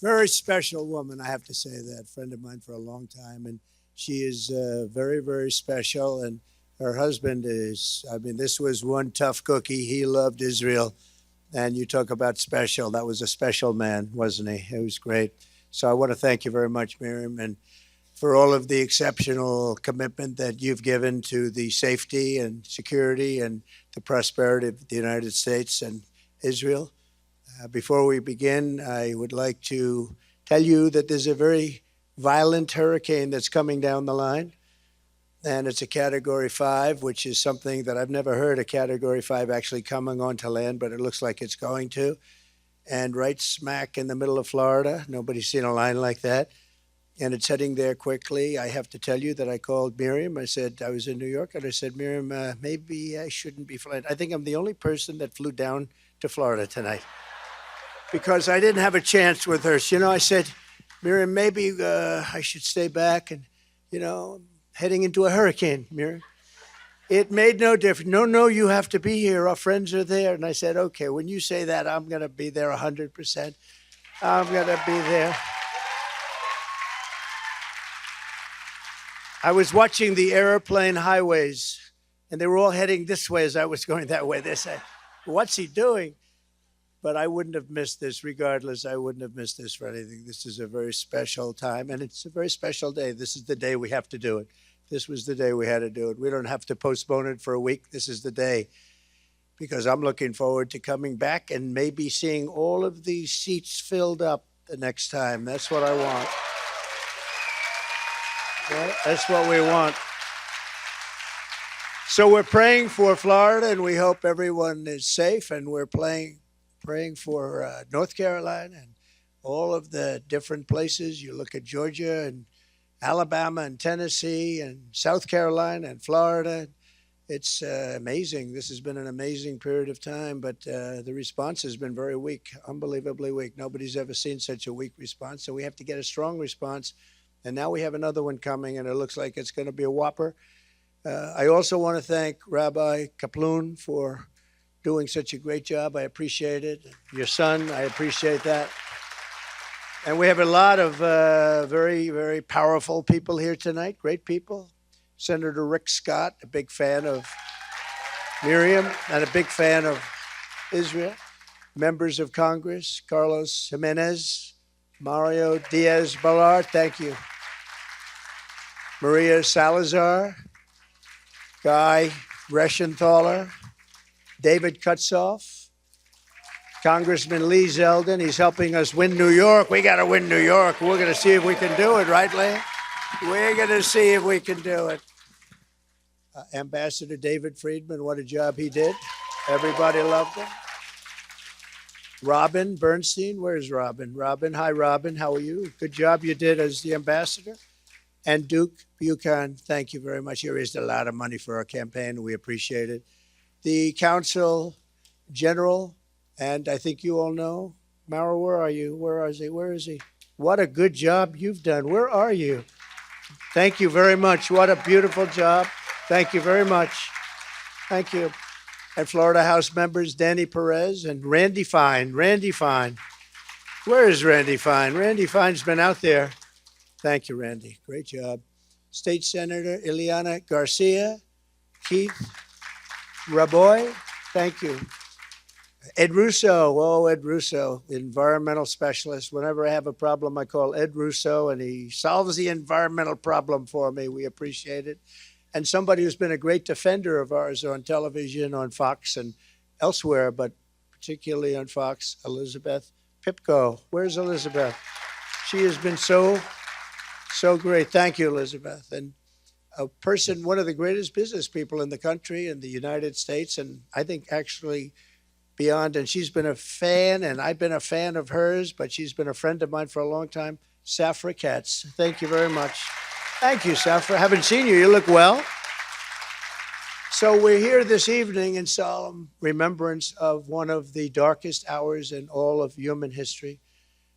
Very special woman, I have to say that. Friend of mine for a long time, and she is very, very special. And her husband is, I mean, this was one tough cookie. He loved Israel. And you talk about special. That was a special man, wasn't he? It was great. So I want to thank you very much, Miriam, and for all of the exceptional commitment that you've given to the safety and security and the prosperity of the United States and Israel. Before we begin, I would like to tell you that there's a very violent hurricane that's coming down the line, and it's a Category 5, which is something that I've never heard a Category 5 actually coming onto land, but it looks like it's going to. And right smack in the middle of Florida, nobody's seen a line like that. And it's heading there quickly. I have to tell you that I called Miriam. I said, I was in New York, and I said, Miriam, maybe I shouldn't be flying. I think I'm the only person that flew down to Florida tonight because I didn't have a chance with her. So, I said, Miriam, maybe I should stay back and, heading into a hurricane, Miriam. It made no difference. No, you have to be here. Our friends are there. And I said, okay, when you say that, I'm going to be there 100%. I'm going to be there. I was watching the airplane highways, and they were all heading this way as I was going that way. They said, what's he doing? But I wouldn't have missed this regardless. I wouldn't have missed this for anything. This is a very special time, and it's a very special day. This is the day we have to do it. This was the day we had to do it. We don't have to postpone it for a week. This is the day, because I'm looking forward to coming back and maybe seeing all of these seats filled up the next time. That's what I want. Yeah, that's what we want. So we're praying for Florida, and we hope everyone is safe, and we're praying for North Carolina and all of the different places. You look at Georgia and Alabama and Tennessee and South Carolina and Florida. It's amazing. This has been an amazing period of time, but the response has been very weak, unbelievably weak. Nobody's ever seen such a weak response, so we have to get a strong response. And now we have another one coming, and it looks like it's going to be a whopper. I also want to thank Rabbi Kaplan for doing such a great job. I appreciate it. Your son, I appreciate that. And we have a lot of very, very powerful people here tonight, great people. Senator Rick Scott, a big fan of Miriam and a big fan of Israel. Members of Congress, Carlos Jimenez, Mario Diaz-Balart, thank you. Maria Salazar, Guy Reschenthaler, David Kutzoff, Congressman Lee Zeldin. He's helping us win New York. We got to win New York. We're going to see if we can do it, right, Lee? We're going to see if we can do it. Ambassador David Friedman, what a job he did. Everybody loved him. Robin Bernstein, where's Robin? Robin, hi, Robin, how are you? Good job you did as the ambassador. And Duke Buchan, thank you very much. You raised a lot of money for our campaign. We appreciate it. The Council General, and I think you all know, Mara, where are you? Where is he? Where is he? What a good job you've done. Where are you? Thank you very much. What a beautiful job. Thank you very much. Thank you. And Florida House members, Danny Perez and Randy Fine. Randy Fine. Where is Randy Fine? Randy Fine's been out there. Thank you, Randy. Great job. State Senator Ileana Garcia, Keith Raboy, thank you. Ed Russo, Ed Russo, environmental specialist. Whenever I have a problem, I call Ed Russo, and he solves the environmental problem for me. We appreciate it. And somebody who's been a great defender of ours on television, on Fox and elsewhere, but particularly on Fox, Elizabeth Pipko. Where's Elizabeth? She has been so great. Thank you, Elizabeth. And a person, one of the greatest business people in the country, in the United States, and I think actually beyond. And she's been a fan, and I've been a fan of hers, but she's been a friend of mine for a long time, Safra Katz. Thank you very much. Thank you, Safra. Haven't seen you. You look well. So we're here this evening in solemn remembrance of one of the darkest hours in all of human history.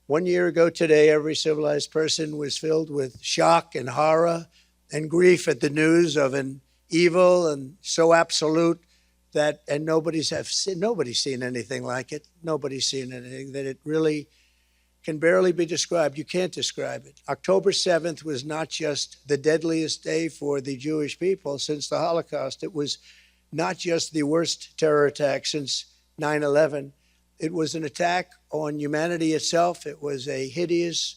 1 year ago today, every civilized person was filled with shock and horror and grief at the news of an evil and so absolute that, and nobody's seen anything like it. Nobody's seen anything that it really can barely be described. You can't describe it. October 7th was not just the deadliest day for the Jewish people since the Holocaust. It was not just the worst terror attack since 9/11. It was an attack on humanity itself. It was a hideous,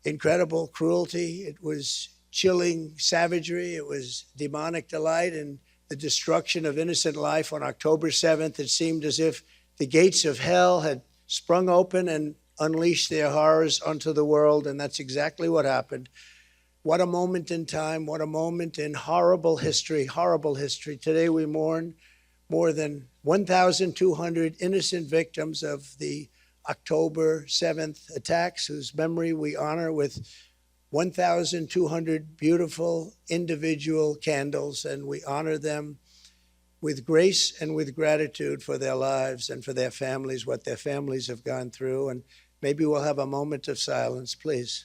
incredible cruelty. It was chilling savagery. It was demonic delight and the destruction of innocent life. On October 7th, it seemed as if the gates of hell had sprung open and unleashed their horrors onto the world, and that's exactly what happened. What a moment in time, what a moment in horrible history, horrible history. Today we mourn more than 1,200 innocent victims of the October 7th attacks, whose memory we honor with 1,200 beautiful individual candles, and we honor them with grace and with gratitude for their lives and for their families, what their families have gone through. And maybe we'll have a moment of silence, please.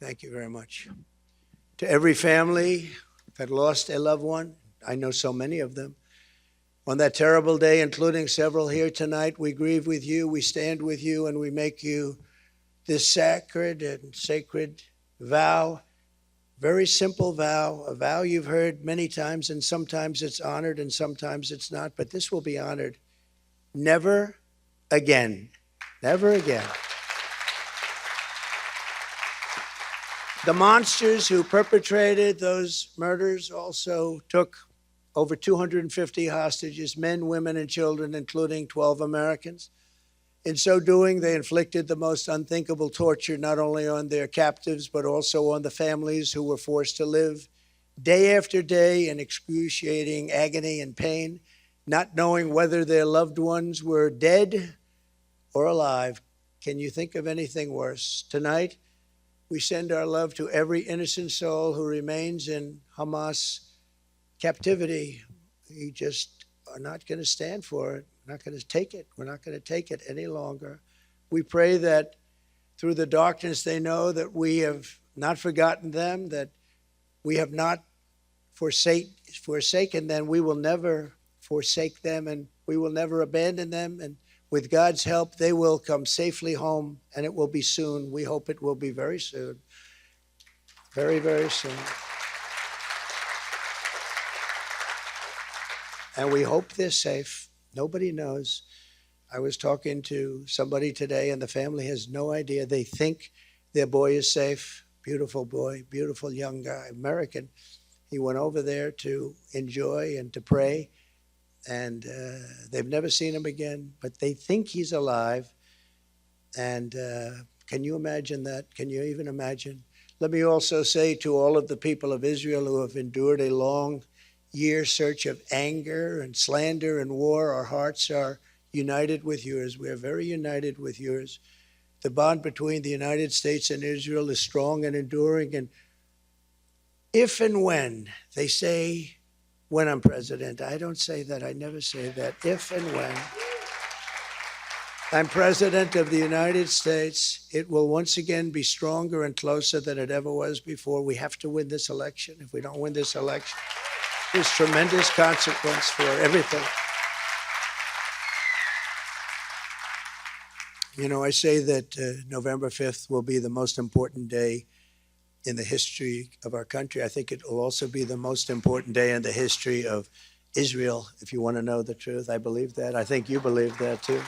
Thank you very much. To every family that lost a loved one, I know so many of them, on that terrible day, including several here tonight, we grieve with you, we stand with you, and we make you this sacred and sacred vow, very simple vow, a vow you've heard many times, and sometimes it's honored and sometimes it's not, but this will be honored. Never again. Never again. The monsters who perpetrated those murders also took over 250 hostages, men, women, and children, including 12 Americans. In so doing, they inflicted the most unthinkable torture, not only on their captives, but also on the families who were forced to live day after day in excruciating agony and pain, not knowing whether their loved ones were dead or alive. Can you think of anything worse? Tonight, we send our love to every innocent soul who remains in Hamas captivity. We just are not going to stand for it. We're not going to take it. We're not going to take it any longer. We pray that through the darkness they know that we have not forgotten them, that we have not forsaken them. We will never forsake them, and we will never abandon them. And with God's help, they will come safely home, and it will be soon. We hope it will be very soon. Very, very soon. And we hope they're safe. Nobody knows. I was talking to somebody today, and the family has no idea. They think their boy is safe. Beautiful boy, beautiful young guy, American. He went over there to enjoy and to pray. And they've never seen him again, but they think he's alive. And can you imagine that? Can you even imagine? Let me also say to all of the people of Israel who have endured a long year search of anger and slander and war, our hearts are united with yours. We are very united with yours. The bond between the United States and Israel is strong and enduring. And if and when they say, when I'm president, I don't say that. I never say that. If and when I'm president of the United States, it will once again be stronger and closer than it ever was before. We have to win this election. If we don't win this election, there's tremendous consequence for everything. You know, I say that November 5th will be the most important day in the history of our country. I think it will also be the most important day in the history of Israel, if you want to know the truth. I believe that. I think you believe that too.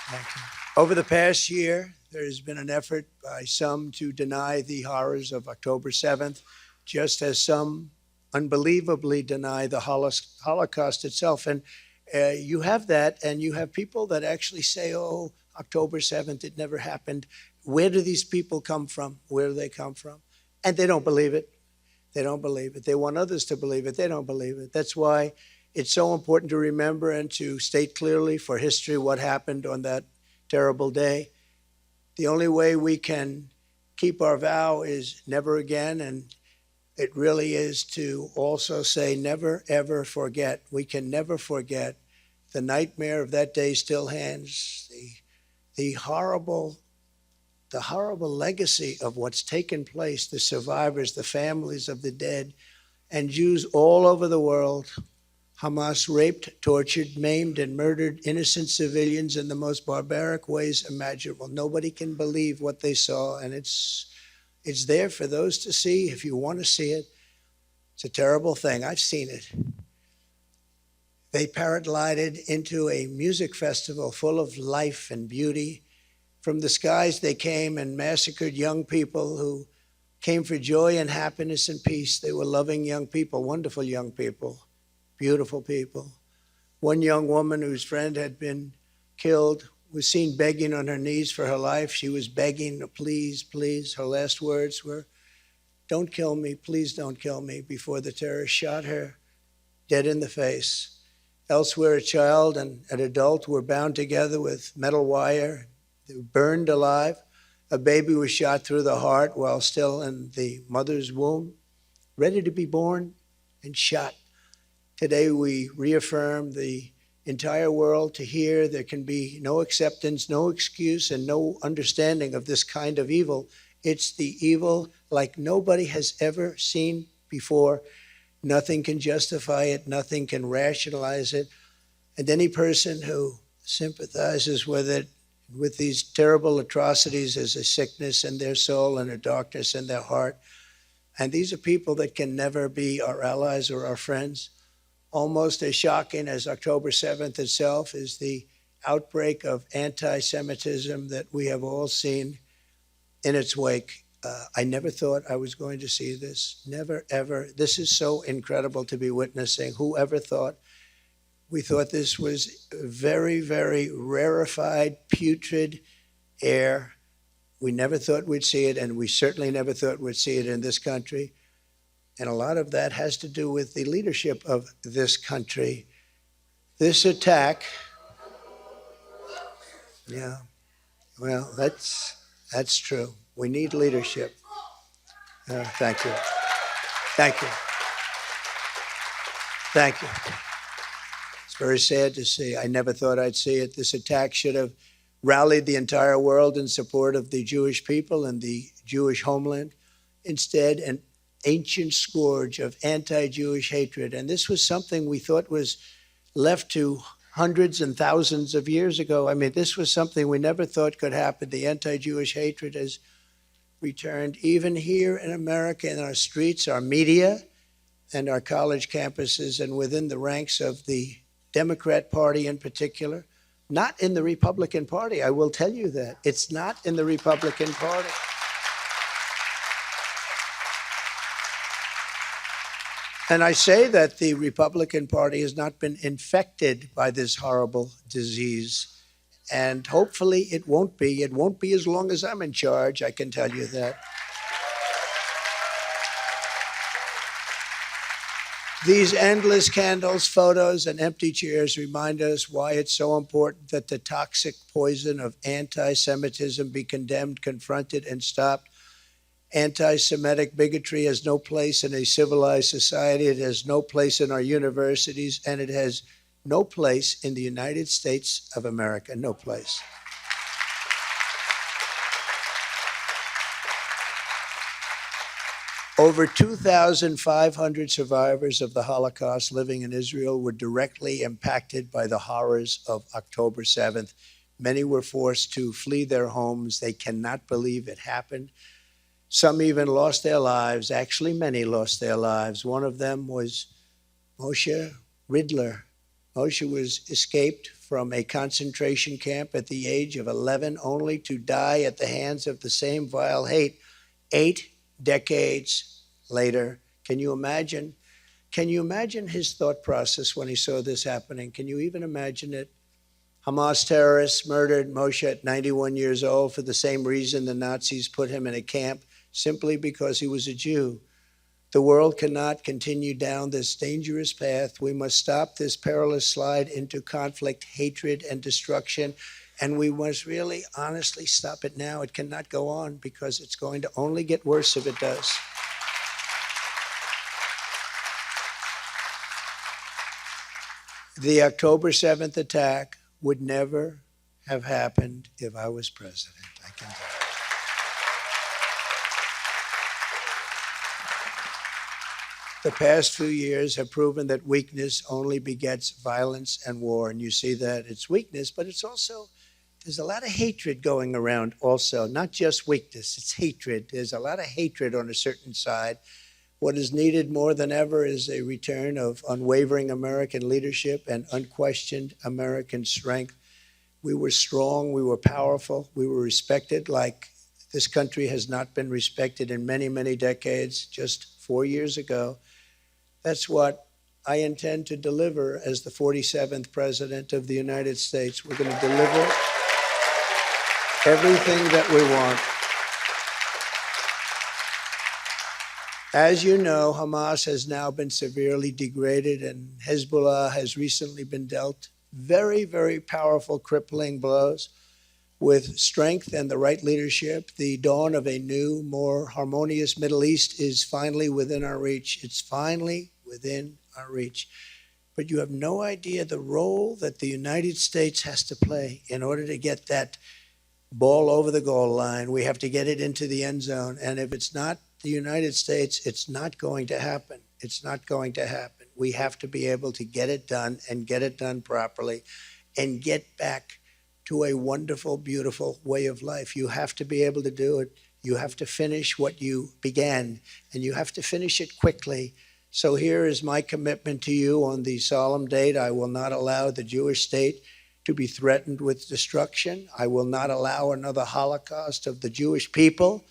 Thank you. Over the past year, there has been an effort by some to deny the horrors of October 7th, just as some unbelievably deny the Holocaust itself. And you have that, and you have people that actually say, oh, October 7th, it never happened. Where do these people come from? Where do they come from? And they don't believe it. They don't believe it. They want others to believe it. They don't believe it. That's why it's so important to remember and to state clearly for history what happened on that terrible day. The only way we can keep our vow is never again, and it really is to also say never, ever forget. We can never forget. The nightmare of that day still hangs. The the horrible legacy of what's taken place, the survivors, the families of the dead, and Jews all over the world. Hamas raped, tortured, maimed, and murdered innocent civilians in the most barbaric ways imaginable. Nobody can believe what they saw, and it's there for those to see if you want to see it. It's a terrible thing. I've seen it. They paraglided into a music festival full of life and beauty. From the skies they came and massacred young people who came for joy and happiness and peace. They were loving young people, wonderful young people, beautiful people. One young woman whose friend had been killed was seen begging on her knees for her life. She was begging, please, please. Her last words were, don't kill me, please don't kill me, before the terrorists shot her dead in the face. Elsewhere, a child and an adult were bound together with metal wire. They were burned alive. A baby was shot through the heart while still in the mother's womb, ready to be born, and shot. Today, we reaffirm the entire world to hear there can be no acceptance, no excuse, and no understanding of this kind of evil. It's the evil like nobody has ever seen before. Nothing can justify it. Nothing can rationalize it. And any person who sympathizes with it, with these terrible atrocities, as a sickness in their soul and a darkness in their heart. And these are people that can never be our allies or our friends. Almost as shocking as October 7th itself is the outbreak of anti-Semitism that we have all seen in its wake. I never thought I was going to see this. Never, ever. This is so incredible to be witnessing. Whoever thought? We thought this was very, very rarefied, putrid air. We never thought we'd see it, and we certainly never thought we'd see it in this country. And a lot of that has to do with the leadership of this country. This attack, yeah, well, that's true. We need leadership. Thank you. Thank you. Thank you. It's very sad to see. I never thought I'd see it. This attack should have rallied the entire world in support of the Jewish people and the Jewish homeland. Instead, an ancient scourge of anti-Jewish hatred. And this was something we thought was left to hundreds and thousands of years ago. I mean, this was something we never thought could happen. The anti-Jewish hatred has returned even here in America, in our streets, our media, and our college campuses, and within the ranks of the Democrat Party in particular. Not in the Republican Party, I will tell you that. It's not in the Republican Party. And I say that the Republican Party has not been infected by this horrible disease. And hopefully it won't be. It won't be as long as I'm in charge, I can tell you that. These endless candles, photos, and empty chairs remind us why it's so important that the toxic poison of anti-Semitism be condemned, confronted, and stopped. Anti-Semitic bigotry has no place in a civilized society. It has no place in our universities, and it has no place in the United States of America. No place. Over 2,500 survivors of the Holocaust living in Israel were directly impacted by the horrors of October 7th. Many were forced to flee their homes. They cannot believe it happened. Some even lost their lives. Actually, many lost their lives. One of them was Moshe Ridler. Moshe was escaped from a concentration camp at the age of 11, only to die at the hands of the same vile hate 8 decades later. Can you imagine? Can you imagine his thought process when he saw this happening? Can you even imagine it? Hamas terrorists murdered Moshe at 91 years old for the same reason the Nazis put him in a camp, simply because he was a Jew. The world cannot continue down this dangerous path. We must stop this perilous slide into conflict, hatred, and destruction. And we must really, honestly stop it now. It cannot go on because it's going to only get worse if it does. The October 7th attack would never have happened if I was president, I can tell you. The past few years have proven that weakness only begets violence and war. And you see that it's weakness, but it's also, there's a lot of hatred going around also, not just weakness, it's hatred. There's a lot of hatred on a certain side. What is needed more than ever is a return of unwavering American leadership and unquestioned American strength. We were strong, we were powerful, we were respected like this country has not been respected in many, many decades. Just 4 years ago, that's what I intend to deliver as the 47th President of the United States. We're going to deliver everything that we want. As you know, Hamas has now been severely degraded, and Hezbollah has recently been dealt very, very powerful, crippling blows. With strength and the right leadership, the dawn of a new, more harmonious Middle East is finally within our reach. It's finally within our reach. But you have no idea the role that the United States has to play in order to get that ball over the goal line. We have to get it into the end zone. And if it's not the United States, it's not going to happen. It's not going to happen. We have to be able to get it done and get it done properly and get back to a wonderful, beautiful way of life. You have to be able to do it. You have to finish what you began, and you have to finish it quickly. So here is my commitment to you on the solemn date. I will not allow the Jewish state to be threatened with destruction. I will not allow another Holocaust of the Jewish people.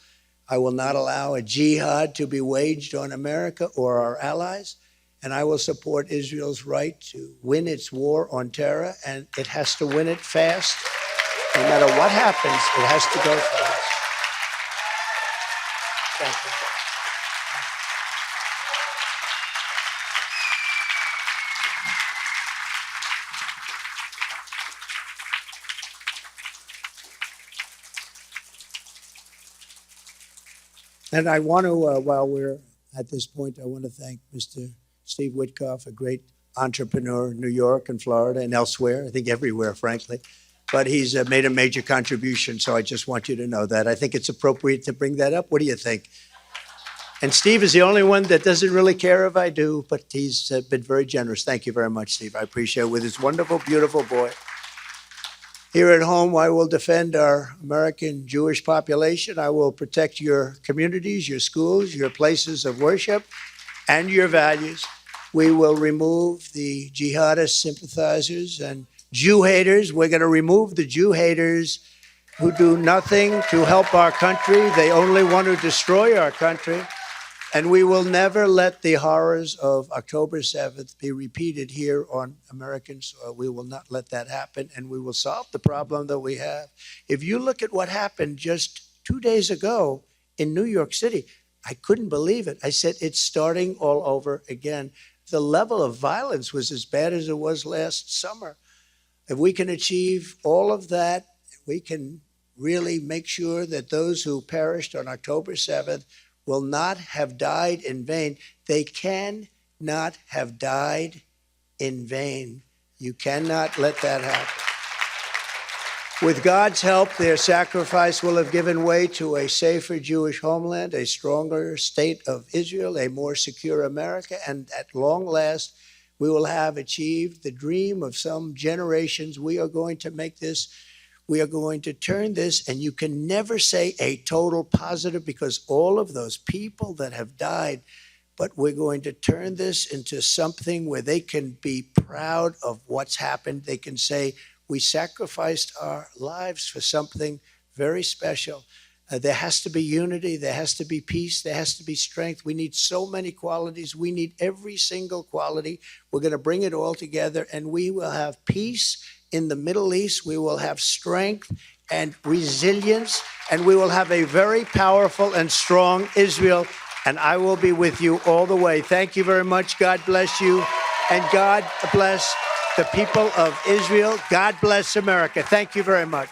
I will not allow a jihad to be waged on America or our allies. And I will support Israel's right to win its war on terror, and it has to win it fast. No matter what happens, it has to go fast. Thank you. And I want to, while we're at this point, I want to thank Mr. Steve Witkoff, a great entrepreneur in New York and Florida and elsewhere, I think everywhere, frankly. But he's made a major contribution, so I just want you to know that. I think it's appropriate to bring that up. What do you think? And Steve is the only one that doesn't really care if I do, but he's been very generous. Thank you very much, Steve. I appreciate it. With his wonderful, beautiful boy. Here at home, I will defend our American Jewish population. I will protect your communities, your schools, your places of worship, and your values. We will remove the jihadist sympathizers and Jew haters. We're going to remove the Jew haters who do nothing to help our country. They only want to destroy our country. And we will never let the horrors of October 7th be repeated here on American soil. We will not let that happen, and we will solve the problem that we have. If you look at what happened just 2 days ago in New York City, I couldn't believe it. I said, it's starting all over again. The level of violence was as bad as it was last summer. If we can achieve all of that, we can really make sure that those who perished on October 7th will not have died in vain. They cannot have died in vain. You cannot let that happen. With God's help, their sacrifice will have given way to a safer Jewish homeland, a stronger state of Israel, a more secure America, and at long last, we will have achieved the dream of some generations. We are going to make this, we are going to turn this, and you can never say a total positive because all of those people that have died, but we're going to turn this into something where they can be proud of what's happened. They can say, we sacrificed our lives for something very special. There has to be unity. There has to be peace. There has to be strength. We need so many qualities. We need every single quality. We're going to bring it all together, and we will have peace in the Middle East. We will have strength and resilience, and we will have a very powerful and strong Israel, and I will be with you all the way. Thank you very much. God bless you, and God bless the people of Israel. God bless America. Thank you very much.